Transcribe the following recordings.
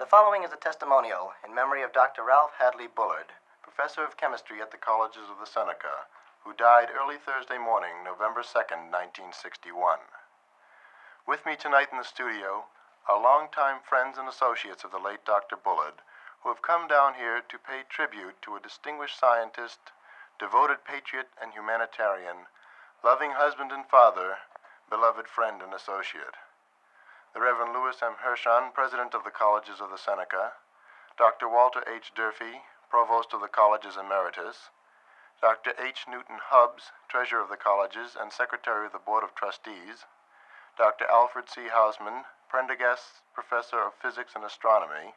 The following is a testimonial in memory of Dr. Ralph Hadley Bullard, professor of chemistry at the Colleges of the Seneca, who died early Thursday morning, November 2nd, 1961. With me tonight in the studio are longtime friends and associates of the late Dr. Bullard, who have come down here to pay tribute to a distinguished scientist, devoted patriot and humanitarian, loving husband and father, beloved friend and associate. The Reverend Louis M. Hirschon, President of the Colleges of the Seneca, Dr. Walter H. Durfee, Provost of the Colleges Emeritus, Dr. H. Newton Hubbs, Treasurer of the Colleges and Secretary of the Board of Trustees, Dr. Alfred C. Hausman, Prendergast Professor of Physics and Astronomy,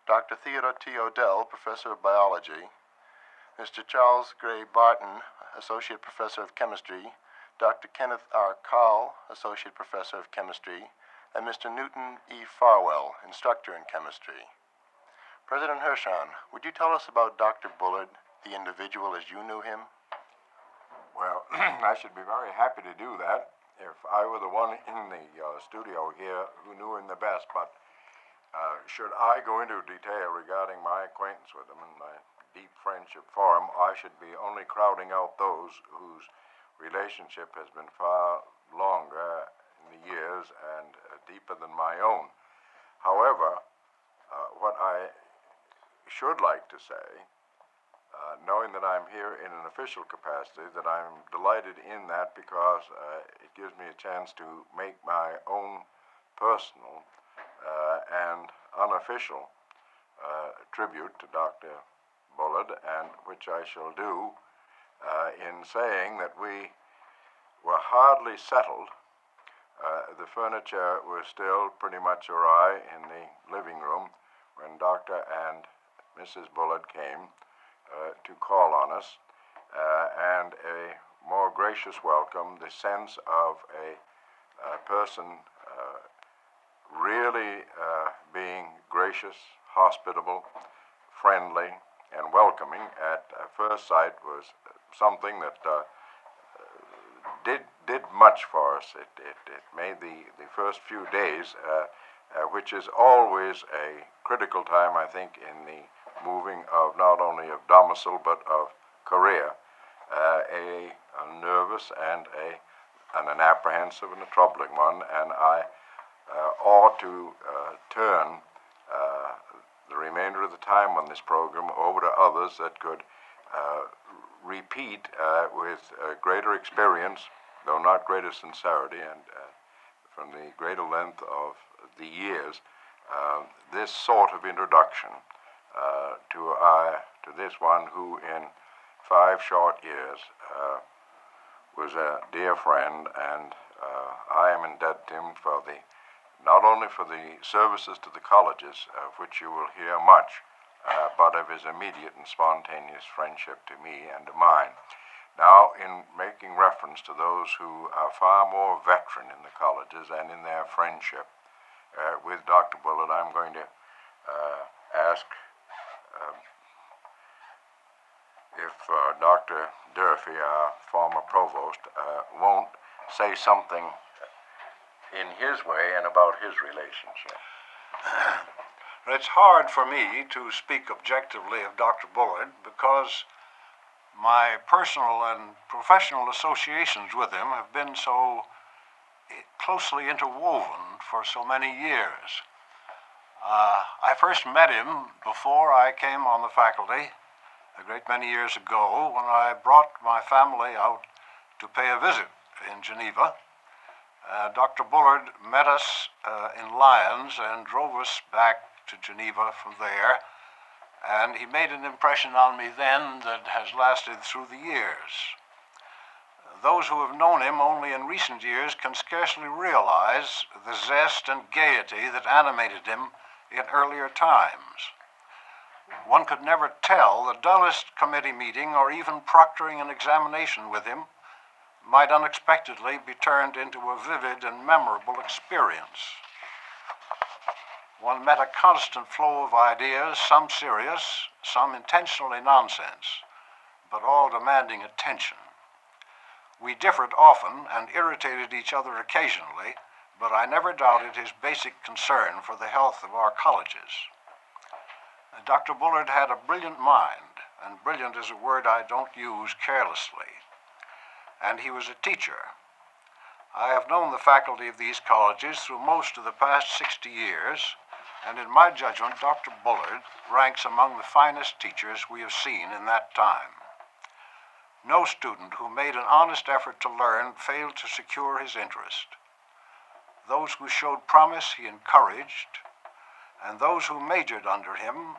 Dr. Theodore T. Odell, Professor of Biology, Mr. Charles Gray Barton, Associate Professor of Chemistry, Dr. Kenneth R. Cowell, Associate Professor of Chemistry, and Mr. Newton E. Farwell, Instructor in Chemistry. President Hirschon, would you tell us about Dr. Bullard, the individual as you knew him? Well, I should be very happy to do that if I were the one in the studio here who knew him the best, but should I go into detail regarding my acquaintance with him and my deep friendship for him, I should be only crowding out those whose relationship has been far longer in the years and deeper than my own. However, what I should like to say, knowing that I'm here in an official capacity, that I'm delighted in that because it gives me a chance to make my own personal and unofficial tribute to Dr. Bullard, and which I shall do in saying that we were hardly settled. The furniture was still pretty much awry in the living room when Dr. and Mrs. Bullard came to call on us, and a more gracious welcome, the sense of a person really being gracious, hospitable, friendly, and welcoming at first sight was something that did much for us. It made the first few days, which is always a critical time, I think, in the moving of not only of domicile but of career, a nervous and an apprehensive and a troubling one, and I ought to turn the remainder of the time on this program over to others that could repeat with greater experience, though not greater sincerity, and from the greater length of the years, this sort of introduction to this one who in 5 short years was a dear friend, and I am indebted to him for not only for the services to the colleges, of which you will hear much, but of his immediate and spontaneous friendship to me and to mine. Now, in making reference to those who are far more veteran in the colleges and in their friendship with Dr. Bullard, I'm going to ask if Dr. Durfee, our former provost, won't say something in his way and about his relationship. It's hard for me to speak objectively of Dr. Bullard because my personal and professional associations with him have been so closely interwoven for so many years. I first met him before I came on the faculty a great many years ago when I brought my family out to pay a visit in Geneva. Dr. Bullard met us in Lyons and drove us back to Geneva from there, and he made an impression on me then that has lasted through the years. Those who have known him only in recent years can scarcely realize the zest and gaiety that animated him in earlier times. One could never tell the dullest committee meeting or even proctoring an examination with him might unexpectedly be turned into a vivid and memorable experience. One met a constant flow of ideas, some serious, some intentionally nonsense, but all demanding attention. We differed often and irritated each other occasionally, but I never doubted his basic concern for the health of our colleges. Dr. Bullard had a brilliant mind, and brilliant is a word I don't use carelessly. And he was a teacher. I have known the faculty of these colleges through most of the past 60 years, and in my judgment, Dr. Bullard ranks among the finest teachers we have seen in that time. No student who made an honest effort to learn failed to secure his interest. Those who showed promise he encouraged, and those who majored under him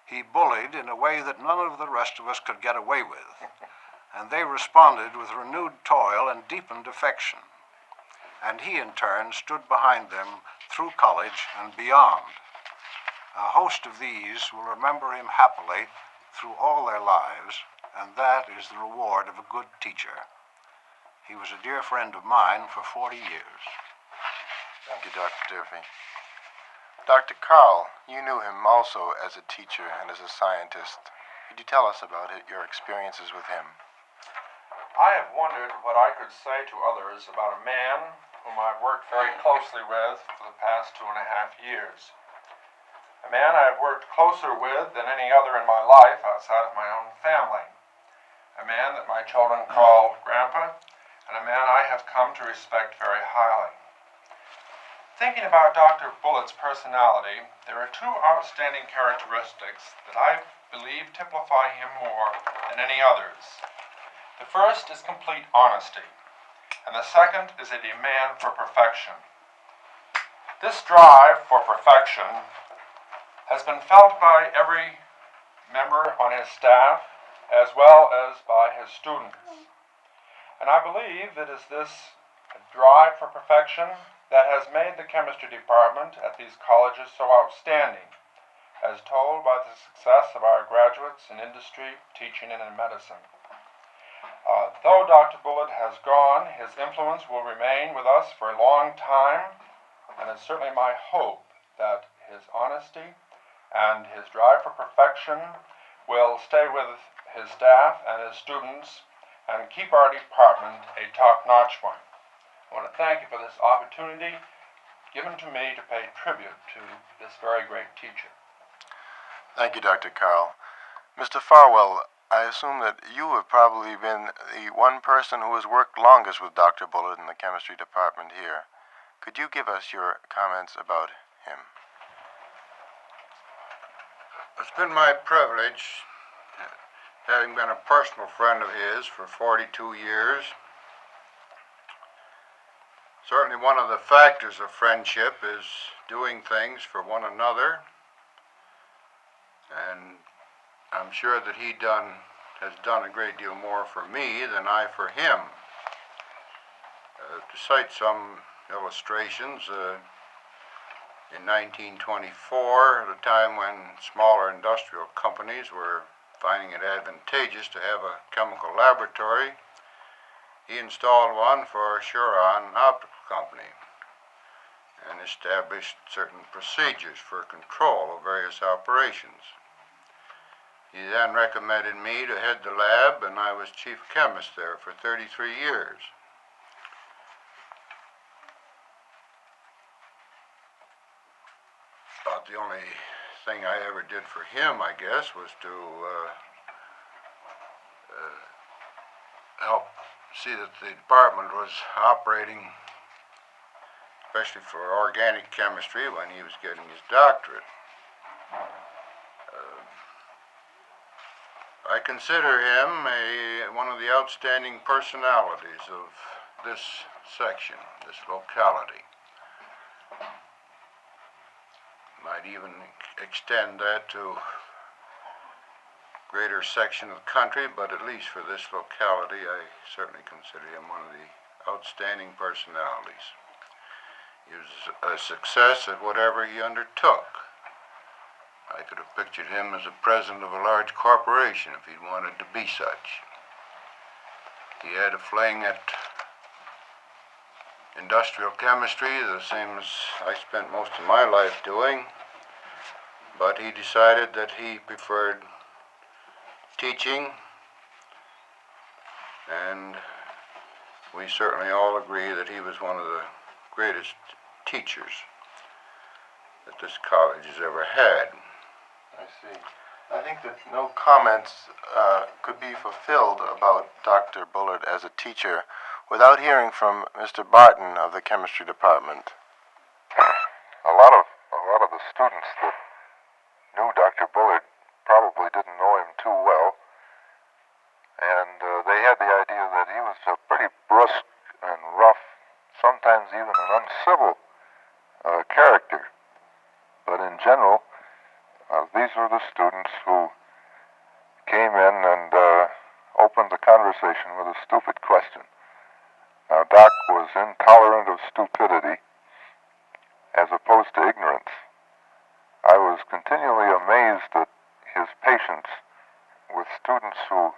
he bullied in a way that none of the rest of us could get away with, and they responded with renewed toil and deepened affection. And he, in turn, stood behind them through college and beyond. A host of these will remember him happily through all their lives, and that is the reward of a good teacher. He was a dear friend of mine for 40 years. Thank you, Dr. Durfee. Dr. Carl, you knew him also as a teacher and as a scientist. Could you tell us about your experiences with him? I have wondered what I could say to others about a man whom I've worked very closely with for the past 2.5 years. A man I have worked closer with than any other in my life outside of my own family. A man that my children call Grandpa, and a man I have come to respect very highly. Thinking about Dr. Bullard's personality, there are two outstanding characteristics that I believe typify him more than any others. The first is complete honesty, and the second is a demand for perfection. This drive for perfection has been felt by every member on his staff as well as by his students. And I believe it is this drive for perfection that has made the chemistry department at these colleges so outstanding, as told by the success of our graduates in industry, teaching, and in medicine. Though Dr. Bullard has gone, his influence will remain with us for a long time, and it's certainly my hope that his honesty and his drive for perfection will stay with his staff and his students and keep our department a top-notch one. I want to thank you for this opportunity given to me to pay tribute to this very great teacher. Thank you, Dr. Carl. Mr. Farwell, I assume that you have probably been the one person who has worked longest with Dr. Bullard in the chemistry department here. Could you give us your comments about him? It's been my privilege, having been a personal friend of his for 42 years. Certainly one of the factors of friendship is doing things for one another, and I'm sure that he has done a great deal more for me than I for him. To cite some illustrations, in 1924, at a time when smaller industrial companies were finding it advantageous to have a chemical laboratory, he installed one for Huron Optical Company and established certain procedures for control of various operations. He then recommended me to head the lab, and I was chief chemist there for 33 years. About the only thing I ever did for him, I guess, was to help see that the department was operating, especially for organic chemistry, when he was getting his doctorate. I consider him one of the outstanding personalities of this section, this locality. Might even extend that to greater section of the country, but at least for this locality, I certainly consider him one of the outstanding personalities. He was a success at whatever he undertook. I could have pictured him as a president of a large corporation if he'd wanted to be such. He had a fling at industrial chemistry, the same as I spent most of my life doing, but he decided that he preferred teaching, and we certainly all agree that he was one of the greatest teachers that this college has ever had. I see. think that no comments could be fulfilled about Dr. Bullard as a teacher without hearing from Mr. Barton of the chemistry department. A lot of the students that knew Dr. Bullard probably didn't know him too well, and they had the idea that he was a pretty brusque and rough, sometimes even an uncivil character. But in general, these were the students who came in and opened the conversation with a stupid question. Now, Doc was intolerant of stupidity as opposed to ignorance. I was continually amazed at his patience with students who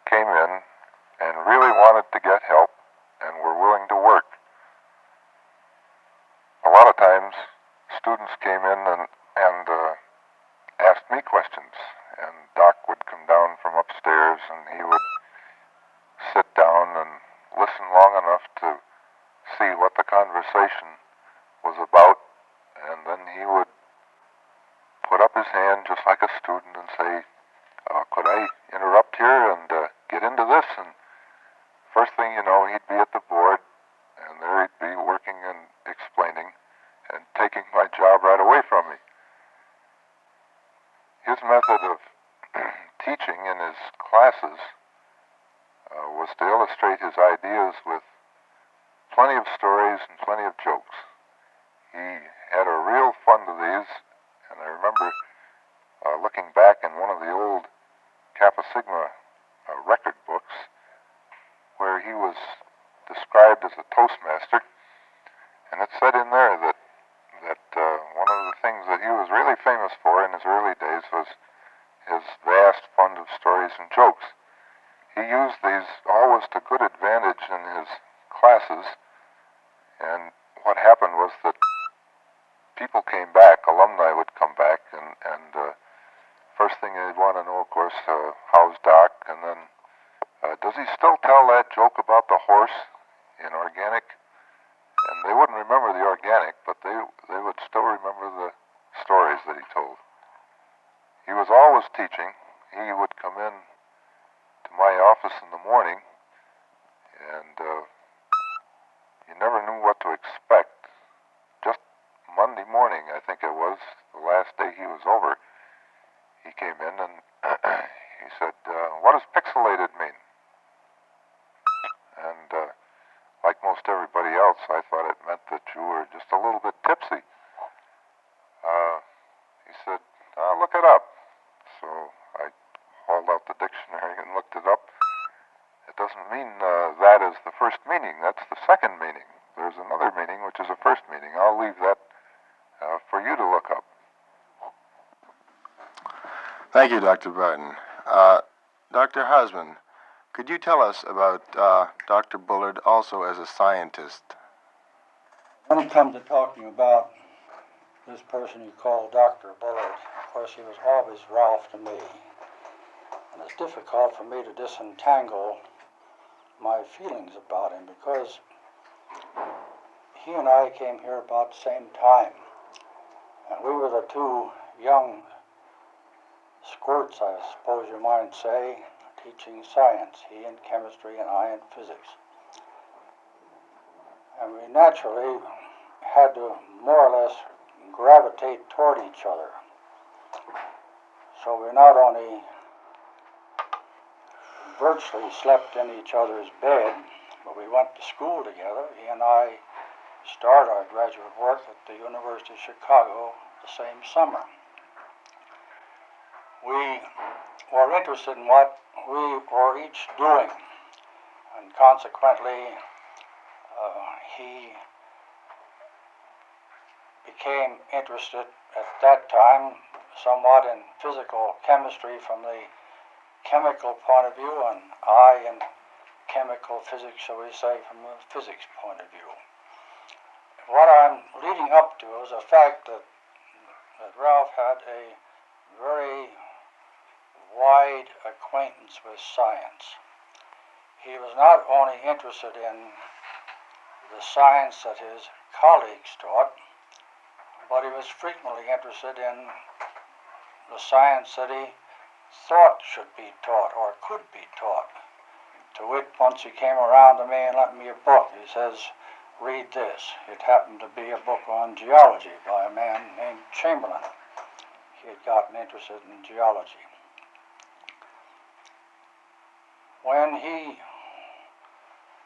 came in and really wanted to get help and were willing to work. A lot of times, students came in and asked me questions, and Doc would come down from upstairs and he would sit down and listen long enough to see what the conversation was about, and then he would put up his hand just like a student and say, could I interrupt here and get into this? And first thing you know, he'd be at the board, and there he'd be working and explaining and taking my job right away from me. His method of teaching in his classes was to illustrate his ideas with plenty of stories and plenty of jokes. He had a real fund of these, and I remember looking back in one of the old Kappa Sigma record books where he was described as a Toastmaster, and it said in there that one of the things that he was really famous for in his early days was his vast fund of stories and jokes. He used these always to good advantage in his classes, and what happened was that people came back, alumni would come back, and first thing they'd want to know, of course, how's Doc, and then does he still tell that joke about the horse in organic? And they wouldn't remember the organic, but they would still remember the stories that he told. He was always teaching. He would come in to my office in the morning, and you never knew what to expect. Just Monday morning, I think it was, the last day he was over, he came in and he said, what does pixelated mean? And like most everybody else, I thought it meant that you were just a little bit tipsy. He said, look it up. So I hauled out the dictionary and looked it up. It doesn't mean that is the first meaning. That's the second meaning. There's another meaning, which is a first meaning. I'll leave that for you to look up. Thank you, Dr. Barton. Dr. Husband, could you tell us about Dr. Bullard also as a scientist? When it comes to talking about this person you call Dr. Bullard, of course he was always Ralph to me. And it's difficult for me to disentangle my feelings about him because he and I came here about the same time. And we were the two young squirts, I suppose you might say, teaching science, he in chemistry and I in physics. And we naturally had to more or less gravitate toward each other. So we not only virtually slept in each other's bed, but we went to school together. He and I started our graduate work at the University of Chicago the same summer. We were interested in what we were each doing, and consequently he became interested at that time somewhat in physical chemistry from the chemical point of view, and I in chemical physics, shall we say, from a physics point of view. What I'm leading up to is the fact that Ralph had a very wide acquaintance with science. He was not only interested in the science that his colleagues taught, but he was frequently interested in the science that he thought should be taught or could be taught. To wit, once he came around to me and lent me a book. He says, read this. It happened to be a book on geology by a man named Chamberlain. He had gotten interested in geology. When he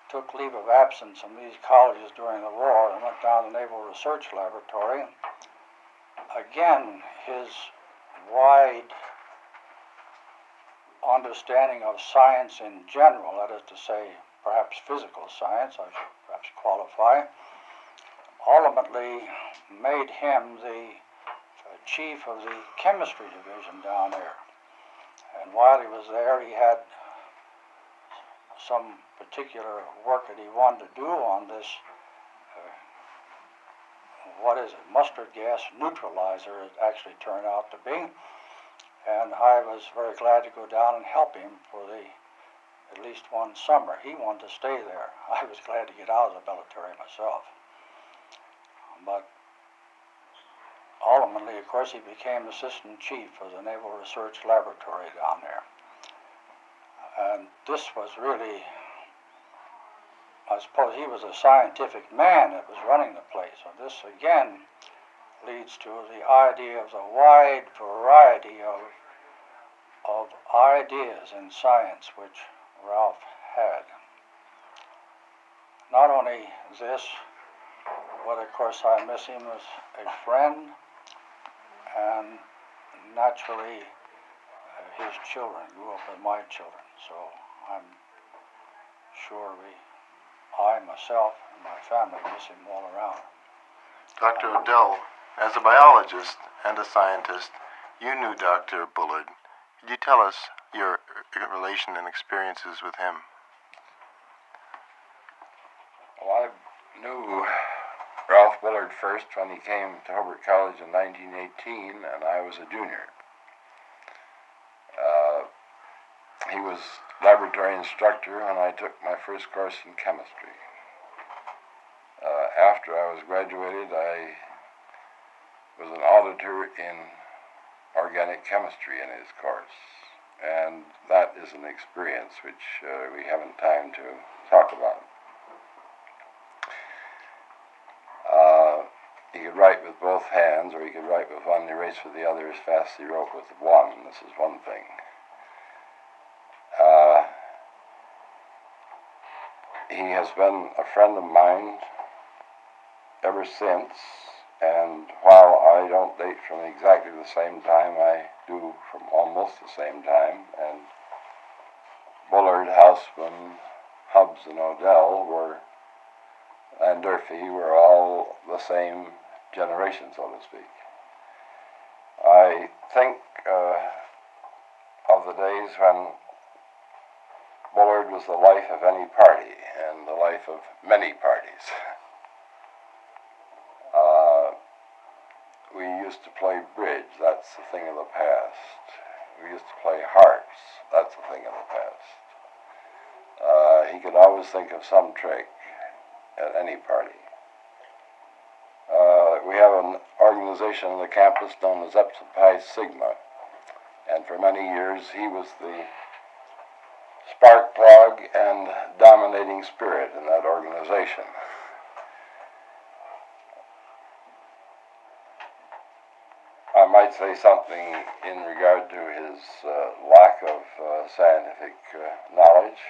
took leave of absence from these colleges during the war and went down to the Naval Research Laboratory, again, his wide understanding of science in general, that is to say, perhaps physical science, I should perhaps qualify, ultimately made him the chief of the chemistry division down there. And while he was there, he had some particular work that he wanted to do on this, mustard gas neutralizer it actually turned out to be. And I was very glad to go down and help him for at least one summer. He wanted to stay there. I was glad to get out of the military myself. But ultimately, of course, he became assistant chief of the Naval Research Laboratory down there. And this was really, I suppose he was a scientific man that was running the place. So this, again, leads to the idea of the wide variety of ideas in science which Ralph had. Not only this, but of course I miss him as a friend, and naturally his children grew up with my children, so I'm sure I myself and my family miss him all around. Dr. Odell, as a biologist and a scientist, you knew Dr. Bullard. Could you tell us your relation and experiences with him? Well, I knew Ralph Bullard first when he came to Hobart College in 1918, and I was a junior. He was laboratory instructor when I took my first course in chemistry. After I was graduated, I was an auditor in organic chemistry in his course, and that is an experience which we haven't time to talk about. He could write with both hands, or he could write with one and erase with the other as fast as he wrote with one. This is one thing. He has been a friend of mine ever since, and while I don't date from exactly the same time, I do from almost the same time, and Bullard, Houseman, Hubbs, and Odell and Durfee were all the same generation, so to speak. I think of the days when Bullard was the life of any party and the life of many parties. We used to play bridge, that's the thing of the past. We used to play hearts, that's the thing of the past. He could always think of some trick at any party. We have an organization on the campus known as Epsilon Pi Sigma, and for many years he was the spark plug and dominating spirit in that organization. I might say something in regard to his lack of scientific knowledge.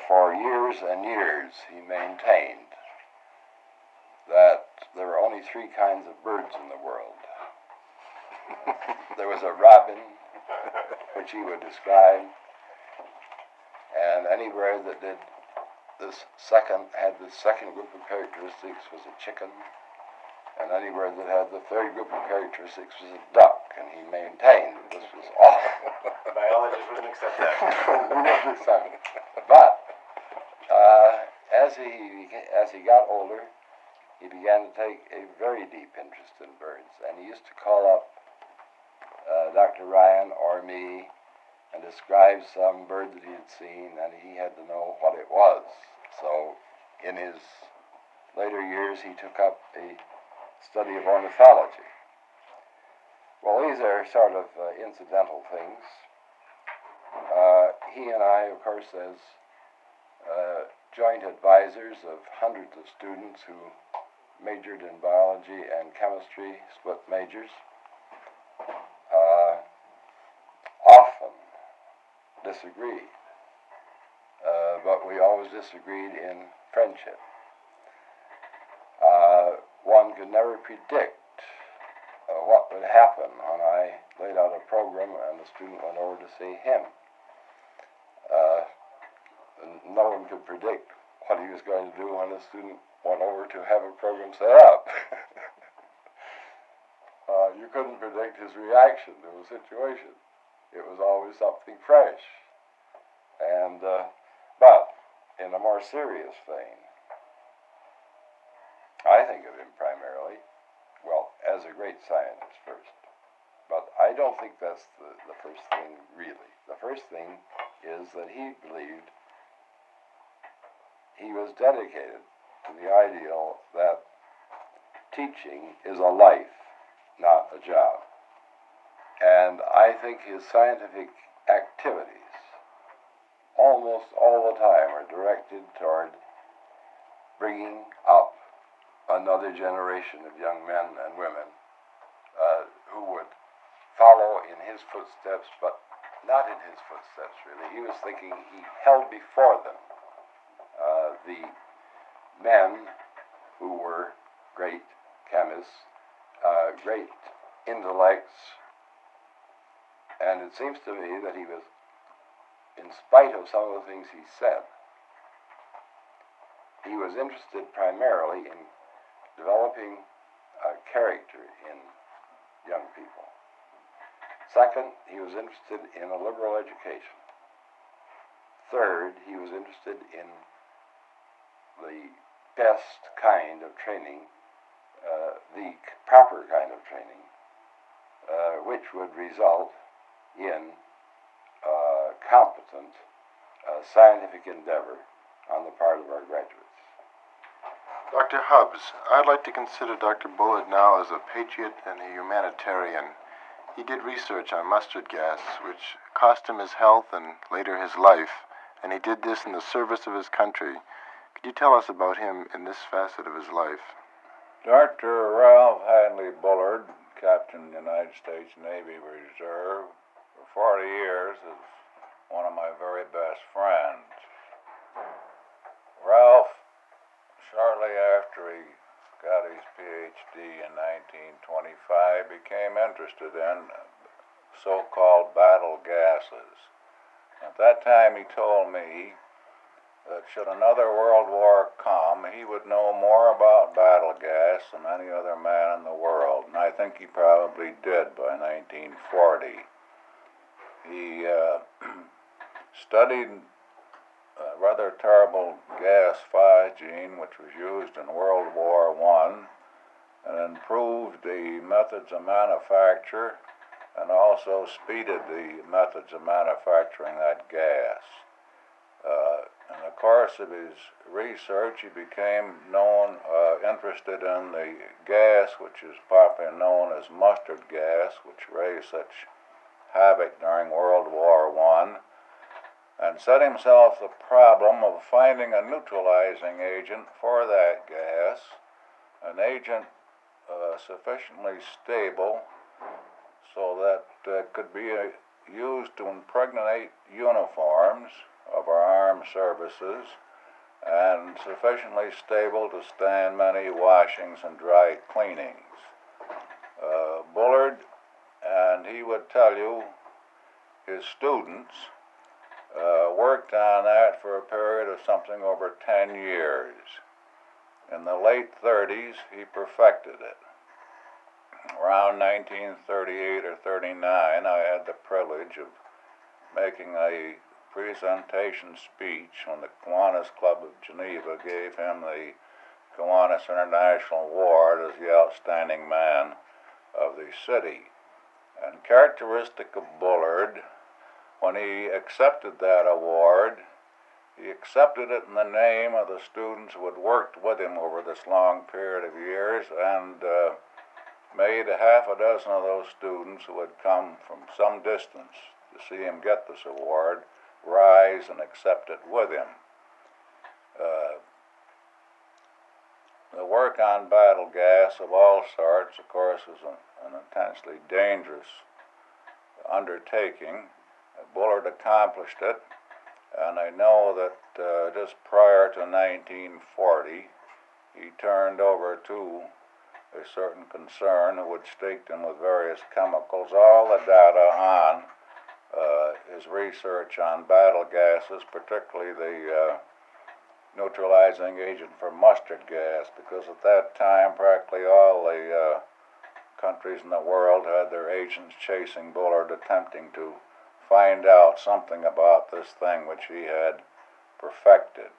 For years and years he maintained that there were only three kinds of birds in the world. There was a robin, which he would describe, and any bird that had this second group of characteristics was a chicken, and any bird that had the third group of characteristics was a duck, and he maintained this was all. Biologists wouldn't accept that. But as he got older, he began to take a very deep interest in birds, and he used to call up Dr. Ryan or me and describe some bird that he had seen, and he had to know what it was. So in his later years, he took up a study of ornithology. Well, these are sort of incidental things. He and I, of course, as joint advisors of hundreds of students who majored in biology and chemistry, split majors, often disagreed, but we always disagreed in friendship. One could never predict what would happen when I laid out a program and the student went over to see him. No one could predict what he was going to do when the student went over to have a program set up. You couldn't predict his reaction to a situation. It was always something fresh. And, but in a more serious vein, I think of him primarily, well, as a great scientist first. But I don't think that's the first thing, really. The first thing is that he believed he was dedicated to the ideal that teaching is a life, not a job. And I think his scientific activities almost all the time are directed toward bringing up another generation of young men and women who would follow in his footsteps, but not in his footsteps, really. He was thinking he held before them the men who were great chemists, great intellects, and it seems to me that he was, in spite of some of the things he said, he was interested primarily in developing character in young people. Second, he was interested in a liberal education. Third, he was interested in the best kind of training, the proper kind of training, which would result in competent scientific endeavor on the part of our graduates. Dr. Hubbs, I'd like to consider Dr. Bullard now as a patriot and a humanitarian. He did research on mustard gas, which cost him his health and later his life, and he did this in the service of his country. Could you tell us about him in this facet of his life? Dr. Ralph Hadley Bullard, Captain United States Navy Reserve, for 40 years is one of my very best friends. Ralph, shortly after he got his PhD in 1925, became interested in so-called battle gases. At that time, he told me that should another World War come, he would know more about battle gas than any other man in the world, and I think he probably did by 1940. He studied a rather terrible gas phosgene, which was used in World War I, and improved the methods of manufacture and also speeded the methods of manufacturing that gas. In the course of his research, he became interested in the gas which is popularly known as mustard gas, which raised such havoc during World War I, and set himself the problem of finding a neutralizing agent for that gas, an agent sufficiently stable so that it could be used to impregnate uniforms of our armed services, and sufficiently stable to stand many washings and dry cleanings. Bullard, and he would tell you, his students worked on that for a period of something over 10 years. In the late 30s, he perfected it. Around 1938 or 39, I had the privilege of making a presentation speech when the Kiwanis Club of Geneva gave him the Kiwanis International Award as the outstanding man of the city. And characteristic of Bullard, when he accepted that award, he accepted it in the name of the students who had worked with him over this long period of years, and made a half a dozen of those students who had come from some distance to see him get this award rise and accept it with him. The work on battle gas of all sorts, of course, is an intensely dangerous undertaking. Bullard accomplished it, and I know that just prior to 1940, he turned over to a certain concern who had staked him with various chemicals all the data on his research on battle gases, particularly the neutralizing agent for mustard gas, because at that time practically all the countries in the world had their agents chasing Bullard, attempting to find out something about this thing which he had perfected.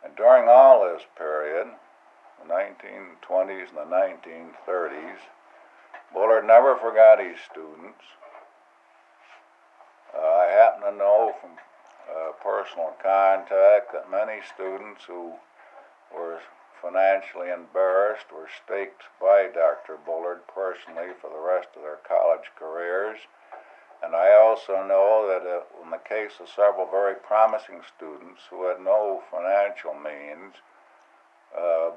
And during all this period, the 1920s and the 1930s, Bullard never forgot his students. I happen to know from personal contact that many students who were financially embarrassed were staked by Dr. Bullard personally for the rest of their college careers. And I also know that in the case of several very promising students who had no financial means,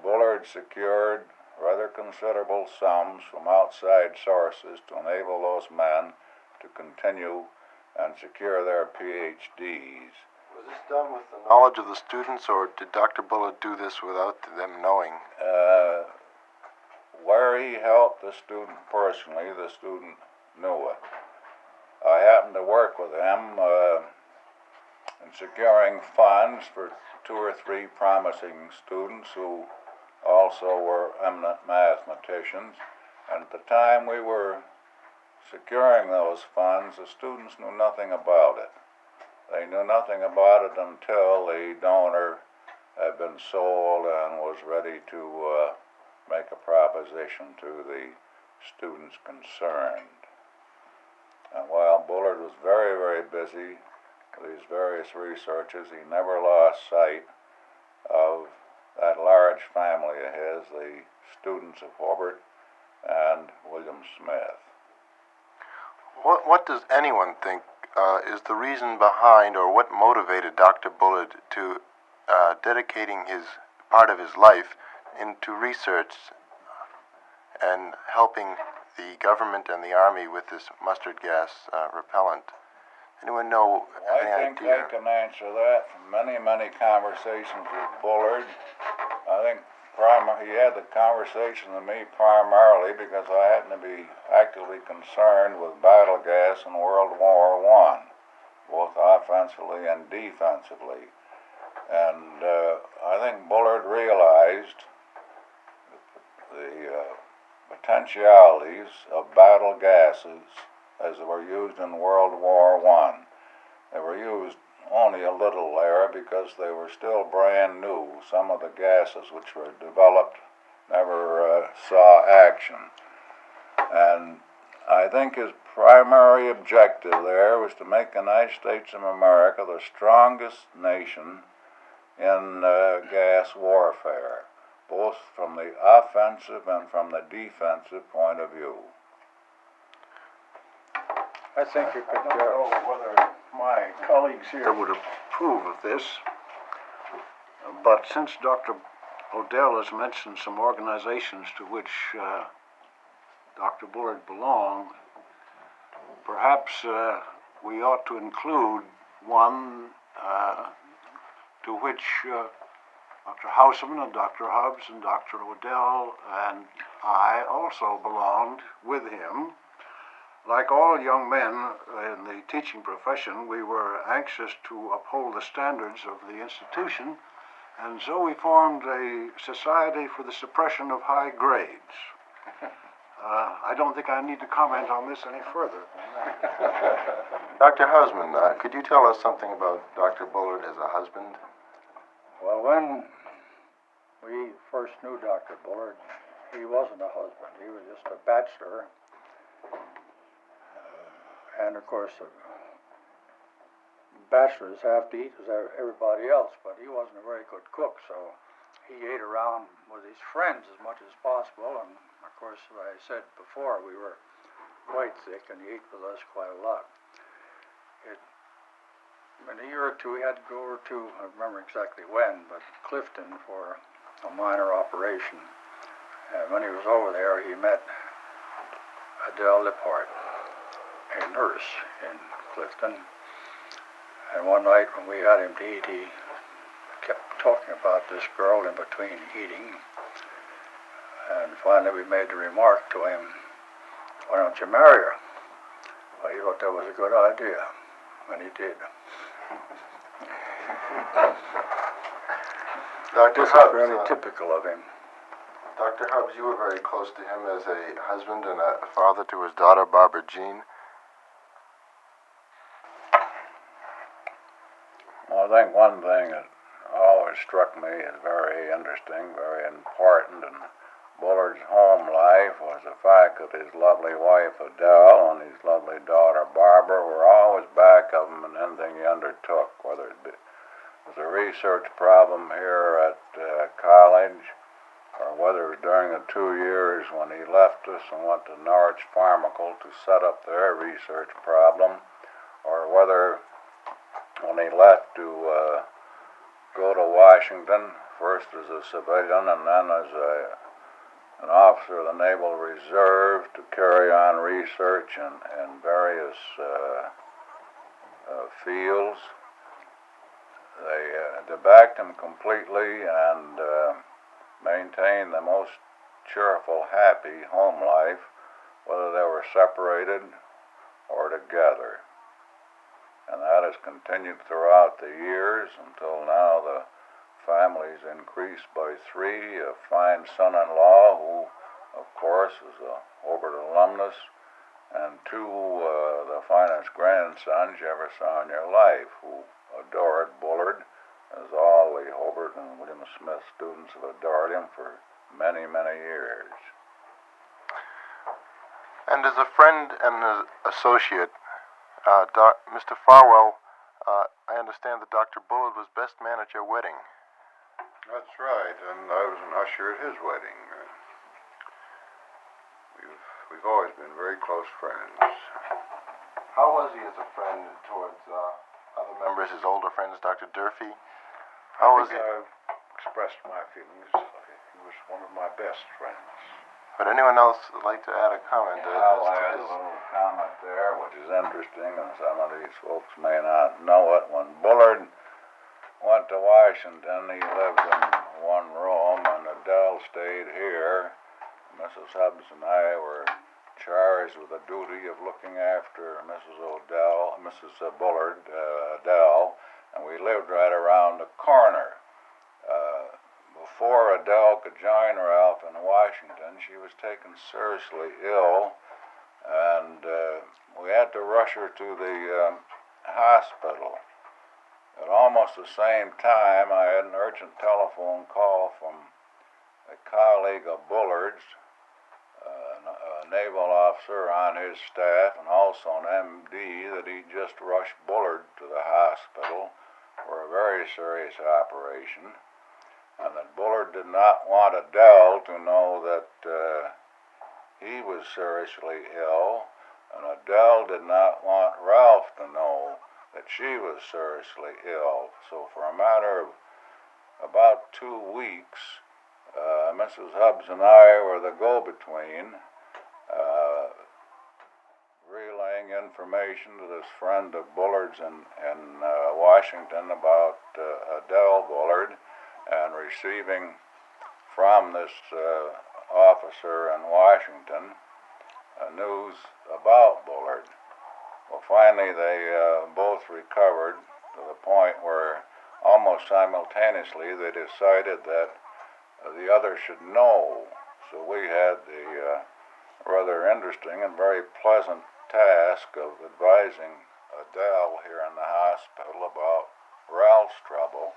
Bullard secured rather considerable sums from outside sources to enable those men to continue and secure their PhDs. Was this done with the knowledge of the students, or did Dr. Bullard do this without them knowing? Where he helped the student personally, the student knew it. I happened to work with him in securing funds for 2 or 3 promising students who also were eminent mathematicians. And at the time we were securing those funds, the students knew nothing about it. They knew nothing about it until the donor had been sold and was ready to make a proposition to the students concerned. And while Bullard was very, very busy with these various researches, he never lost sight of that large family of his, the students of Hobart and William Smith. What does anyone think is the reason behind, or what motivated Dr. Bullard to dedicating part of his life into research and helping the government and the Army with this mustard gas repellent? Anyone know any I think idea? I can answer that from many, many conversations with Bullard. I think he had the conversation with me primarily because I happen to be actively concerned with battle gas in World War I, both offensively and defensively. And I think Bullard realized the potentialities of battle gases as they were used in World War I. They were used only a little there because they were still brand new. Some of the gases which were developed never saw action. And I think his primary objective there was to make the United States of America the strongest nation in gas warfare, both from the offensive and from the defensive point of view. I think you could I don't know whether my colleagues here would approve of this, but since Dr. Odell has mentioned some organizations to which Dr. Bullard belonged, perhaps we ought to include one to which Dr. Houseman and Dr. Hubbs and Dr. Odell and I also belonged with him. Like all young men in the teaching profession, we were anxious to uphold the standards of the institution, and so we formed a society for the suppression of high grades. I don't think I need to comment on this any further. Dr. Houseman, could you tell us something about Dr. Bullard as a husband? Well, when we first knew Dr. Bullard, he wasn't a husband. He was just a bachelor. And of course, bachelors have to eat as everybody else, but he wasn't a very good cook, so he ate around with his friends as much as possible, and of course, as I said before, we were quite thick, and he ate with us quite a lot. In a year or two, he had to go over to, I don't remember exactly when, but Clifton for a minor operation. And when he was over there, he met Adele Lippard, a nurse in Clifton. And one night when we had him to eat, he kept talking about this girl in between eating. And finally we made the remark to him, "Why don't you marry her?" Well, he thought that was a good idea, and he did. Dr. This is Hubbs, really typical of him. Dr. Hubbs, you were very close to him as a husband and a father to his daughter, Barbara Jean. Well, I think one thing that always struck me as very interesting, very important in Bullard's home life was the fact that his lovely wife Adele and his lovely daughter Barbara were always back of him in anything he undertook, whether it was a research problem here at college, or whether it was during the 2 years when he left us and went to Norwich Pharmacal to set up their research problem, or whether when he left to go to Washington, first as a civilian and then as an officer of the Naval Reserve to carry on research in various fields. They backed him completely and maintained the most cheerful, happy home life, whether they were separated or together. And that has continued throughout the years until now the family's increased by 3, a fine son-in-law who, of course, is a Hobart alumnus, and 2, the finest grandsons you ever saw in your life, who adored Bullard, as all the Hobart and William Smith students have adored him for many, many years. And as a friend and an associate, Mr. Farwell, I understand that Dr. Bullard was best man at your wedding. That's right, and I was an usher at his wedding. We've always been very close friends. How was he as a friend towards other members, his older friends, Dr. Durfee? How was he? I've expressed my feelings. He was one of my best friends. Would anyone else like to add a comment? I'll add a little comment there, which is interesting, and some of these folks may not know it. When Bullard went to Washington, he lived in one room, and Adele stayed here. Mrs. Hubbs and I were charged with the duty of looking after Mrs. Bullard, Adele, and we lived right around the corner. Before Adele could join Ralph in Washington, she was taken seriously ill, and we had to rush her to the hospital. At almost the same time, I had an urgent telephone call from a colleague of Bullard's, a naval officer on his staff, and also an MD, that he just rushed Bullard to the hospital for a very serious operation, and that Bullard did not want Adele to know that he was seriously ill, and Adele did not want Ralph to know that she was seriously ill. So for a matter of about 2 weeks, Mrs. Hubbs and I were the go-between, relaying information to this friend of Bullard's in Washington about Adele Bullard, and receiving from this officer in Washington news about Bullard. Well, finally they both recovered to the point where almost simultaneously they decided that the other should know. So we had the rather interesting and very pleasant task of advising Adele here in the hospital about Ralph's trouble,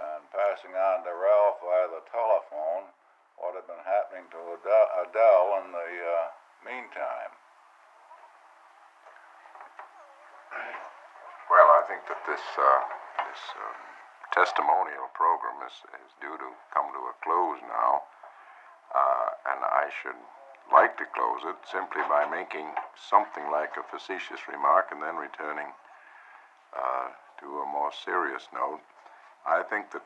and passing on to Ralph via the telephone what had been happening to Adele in the meantime. Well, I think that this testimonial program is due to come to a close now, and I should like to close it simply by making something like a facetious remark and then returning to a more serious note. I think that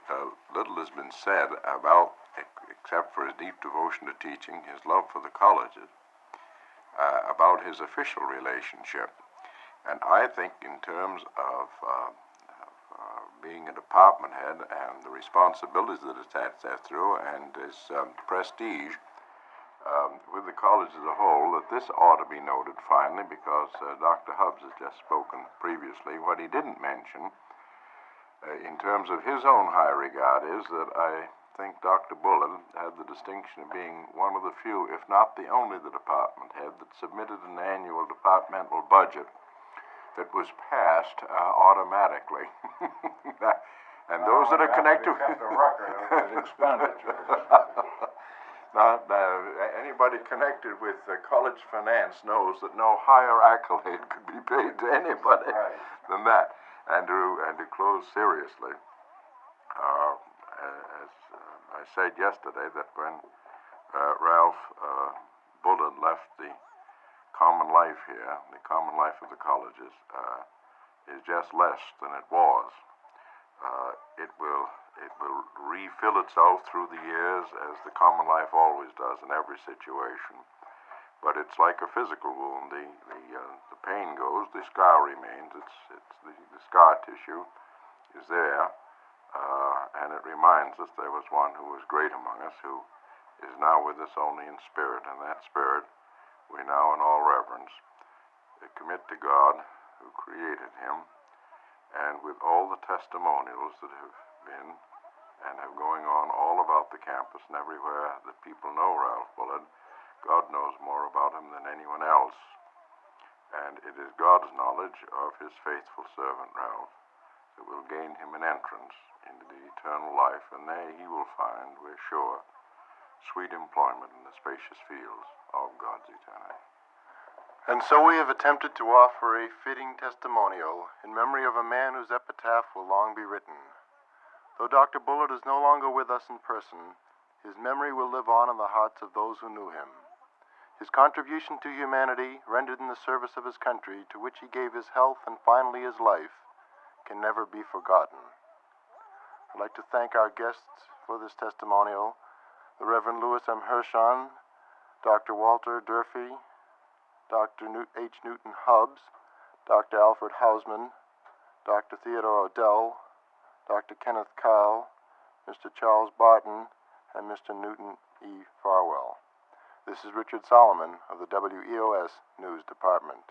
little has been said about, except for his deep devotion to teaching, his love for the colleges, about his official relationship. And I think in terms of being a department head and the responsibilities that attach that through and his prestige with the college as a whole, that this ought to be noted finally, because Dr. Hubbs has just spoken previously. What he didn't mention in terms of his own high regard is that I think Dr. Bullard had the distinction of being one of the few, if not the only, the department head that submitted an annual departmental budget that was passed automatically. And those that are connected kept a record of his expenditures. Not, anybody connected with college finance knows that no higher accolade could be paid to anybody than that. And to close seriously, as I said yesterday, that when Ralph Bullard left the common life here, the common life of the colleges, is just less than it was. It will refill itself through the years, as the common life always does in every situation. But it's like a physical wound. The pain goes, the scar remains. It's the scar tissue is there, and it reminds us there was one who was great among us, who is now with us only in spirit, and that spirit we now in all reverence commit to God who created him, and with all the testimonials that have been and have going on all about the campus and everywhere that people know Ralph Bullard, God knows more about him than anyone else. And it is God's knowledge of his faithful servant Ralph that will gain him an entrance into the eternal life, and there he will find, we're sure, sweet employment in the spacious fields of God's eternity. And so we have attempted to offer a fitting testimonial in memory of a man whose epitaph will long be written. Though Dr. Bullard is no longer with us in person, his memory will live on in the hearts of those who knew him. His contribution to humanity, rendered in the service of his country, to which he gave his health and finally his life, can never be forgotten. I'd like to thank our guests for this testimonial, the Reverend Louis M. Hirschon, Dr. Walter Durfee, Dr. H. Newton Hubbs, Dr. Alfred Hausman, Dr. Theodore Odell, Dr. Kenneth Kyle, Mr. Charles Barton, and Mr. Newton E. Farwell. This is Richard Solomon of the WEOS News Department.